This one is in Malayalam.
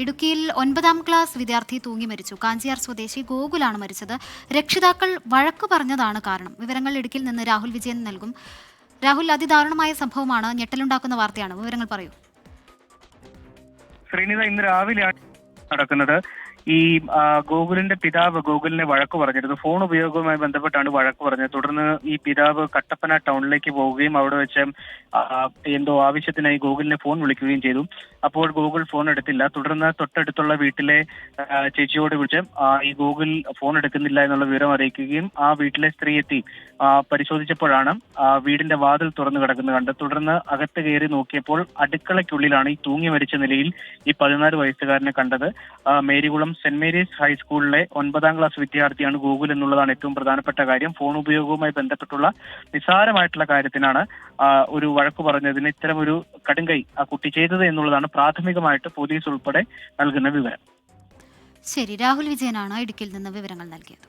ഇടുക്കിയിൽ 9ാം ക്ലാസ് വിദ്യാർത്ഥി തൂങ്ങി മരിച്ചു. കാഞ്ചിയാർ സ്വദേശി ഗോകുലാണ് മരിച്ചത്. രക്ഷിതാക്കൾ വഴക്കു പറഞ്ഞതാണ് കാരണം. വിവരങ്ങൾ ഇടുക്കിയിൽ നിന്ന് രാഹുൽ വിജയൻ നൽകും. രാഹുൽ, അതിദാരുണമായ സംഭവമാണ്, ഞെട്ടലുണ്ടാക്കുന്ന വാർത്തയാണ്. വിവരങ്ങൾ പറയൂ. ശ്രീനിത, ഇന്ന് രാവിലെയാണ് നടക്കുന്നത്. ഈ ഗോകുലിന്റെ പിതാവ് ഗോകുലിനെ വഴക്ക് പറഞ്ഞിരുന്നു. ഫോൺ ഉപയോഗവുമായി ബന്ധപ്പെട്ടാണ് വഴക്ക് പറഞ്ഞത്. തുടർന്ന് ഈ പിതാവ് കട്ടപ്പന ടൗണിലേക്ക് പോവുകയും അവിടെ വെച്ച് എന്തോ ആവശ്യത്തിനായി ഗോകുലിനെ ഫോൺ വിളിക്കുകയും ചെയ്തു. അപ്പോൾ ഗോകുൽ ഫോൺ എടുത്തില്ല. തുടർന്ന് തൊട്ടടുത്തുള്ള വീട്ടിലെ ചേച്ചിയോട് വിളിച്ച് ഈ ഗോകുൽ ഫോൺ എടുക്കുന്നില്ല എന്നുള്ള വിവരം അറിയിക്കുകയും ആ വീട്ടിലെ സ്ത്രീ എത്തി പരിശോധിച്ചപ്പോഴാണ് വീടിന്റെ വാതിൽ തുറന്നു കിടക്കുന്നത് കണ്ടത്. തുടർന്ന് അകത്ത് കയറി നോക്കിയപ്പോൾ അടുക്കളയ്ക്കുള്ളിലാണ് ഈ തൂങ്ങി മരിച്ച നിലയിൽ ഈ 14 വയസ്സുകാരനെ കണ്ടത്. മേരികുളം സെന്റ് മേരീസ് ഹൈസ്കൂളിലെ 9ാം ക്ലാസ് വിദ്യാർത്ഥിയാണ് ഗോകുൽ എന്നുള്ളതാണ് ഏറ്റവും പ്രധാനപ്പെട്ട കാര്യം. ഫോൺ ഉപയോഗവുമായി ബന്ധപ്പെട്ടുള്ള നിസ്സാരമായിട്ടുള്ള കാര്യത്തിനാണ് ഒരു വഴക്ക് പറഞ്ഞതിന് ഇത്തരമൊരു കടുങ്കൈ ആ കുട്ടി ചെയ്തത് എന്നുള്ളതാണ് പ്രാഥമികമായിട്ട് പോലീസ് ഉൾപ്പെടെ നൽകുന്ന വിവരം. ശരി, രാഹുൽ വിജയനാണ് ഇടുക്കിയിൽ നിന്ന് വിവരങ്ങൾ നൽകിയത്.